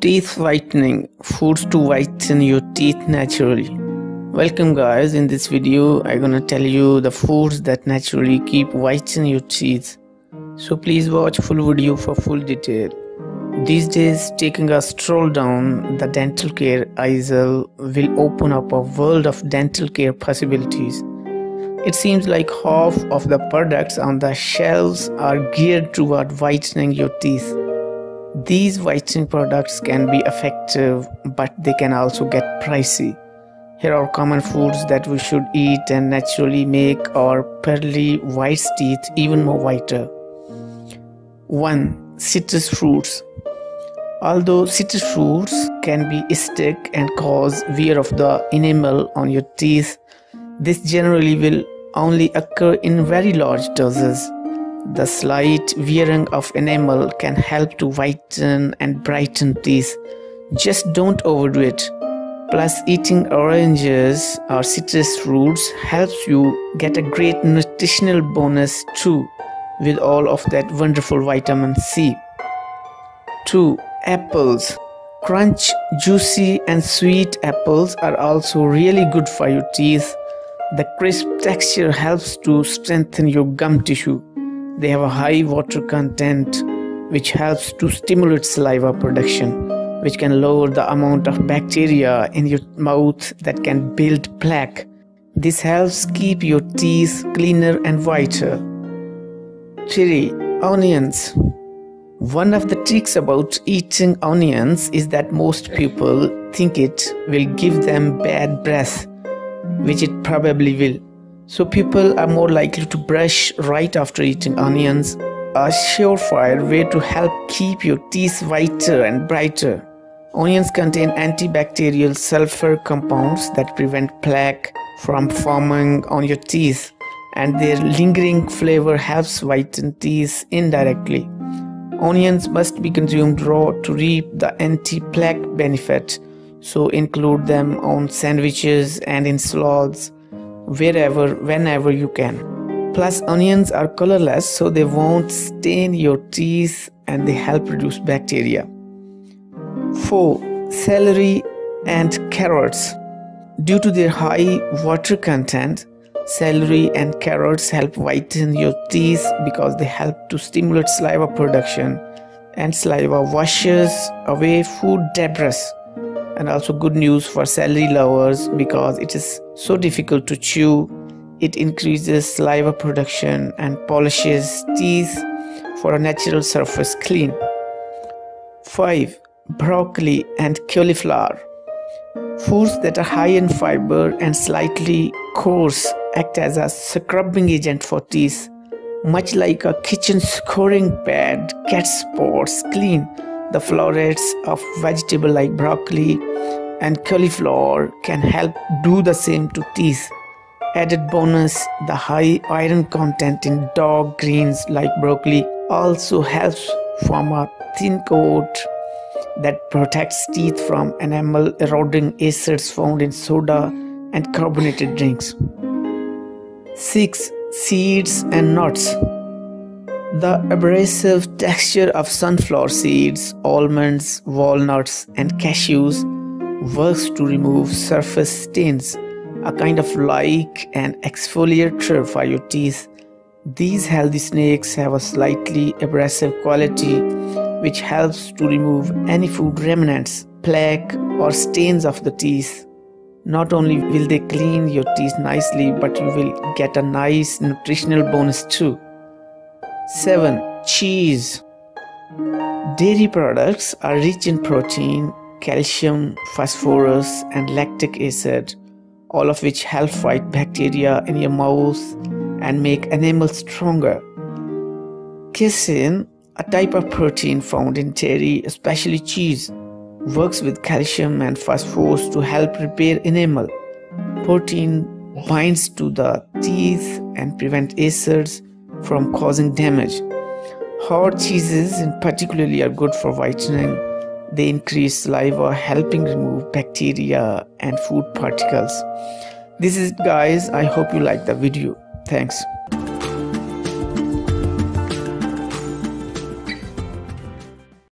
Teeth whitening, foods to whiten your teeth naturally. Welcome guys, in this video I'm gonna tell you the foods that naturally keep whiten your teeth. So please watch full video for full detail. These days, taking a stroll down the dental care aisle will open up a world of dental care possibilities. It seems like half of the products on the shelves are geared toward whitening your teeth. These whitening products can be effective, but they can also get pricey. Here are common foods that we should eat and naturally make our pearly white teeth even more whiter. 1. Citrus fruits. Although citrus fruits can be acidic and cause wear of the enamel on your teeth, this generally will only occur in very large doses. The slight wearing of enamel can help to whiten and brighten teeth. Just don't overdo it. Plus, eating oranges or citrus fruits helps you get a great nutritional bonus too, with all of that wonderful vitamin C. 2. Apples. Crunch, juicy and sweet apples are also really good for your teeth. The crisp texture helps to strengthen your gum tissue. They have a high water content, which helps to stimulate saliva production, which can lower the amount of bacteria in your mouth that can build plaque. This helps keep your teeth cleaner and whiter. 3. Onions. One of the tricks about eating onions is that most people think it will give them bad breath, which it probably will. So people are more likely to brush right after eating onions, a surefire way to help keep your teeth whiter and brighter. Onions contain antibacterial sulfur compounds that prevent plaque from forming on your teeth, and their lingering flavor helps whiten teeth indirectly. Onions must be consumed raw to reap the anti-plaque benefit, so include them on sandwiches and in salads, whenever you can. Plus, onions are colorless, so they won't stain your teeth and they help reduce bacteria. 4. Celery and carrots. Due to their high water content, celery and carrots help whiten your teeth because they help to stimulate saliva production, and saliva washes away food debris. And also good news for celery lovers because it is so difficult to chew. It increases saliva production and polishes teeth for a natural surface clean. 5. Broccoli and cauliflower. Foods that are high in fiber and slightly coarse act as a scrubbing agent for teeth. Much like a kitchen scouring pad gets spots clean, the florets of vegetables like broccoli and cauliflower can help do the same to teeth. Added bonus, the high iron content in dark greens like broccoli also helps form a thin coat that protects teeth from enamel eroding acids found in soda and carbonated drinks. 6. Seeds and nuts. The abrasive texture of sunflower seeds, almonds, walnuts, and cashews works to remove surface stains, a kind of like an exfoliator for your teeth. These healthy snakes have a slightly abrasive quality, which helps to remove any food remnants, plaque, or stains of the teeth. Not only will they clean your teeth nicely, but you will get a nice nutritional bonus too. 7. Cheese. Dairy products are rich in protein, calcium, phosphorus, and lactic acid, all of which help fight bacteria in your mouth and make enamel stronger. Casein, a type of protein found in dairy, especially cheese, works with calcium and phosphorus to help repair enamel. Protein binds to the teeth and prevent acids from causing damage. Hard cheeses in particularly are good for whitening. They increase saliva, helping remove bacteria and food particles. This is it guys. I hope you like the video. Thanks.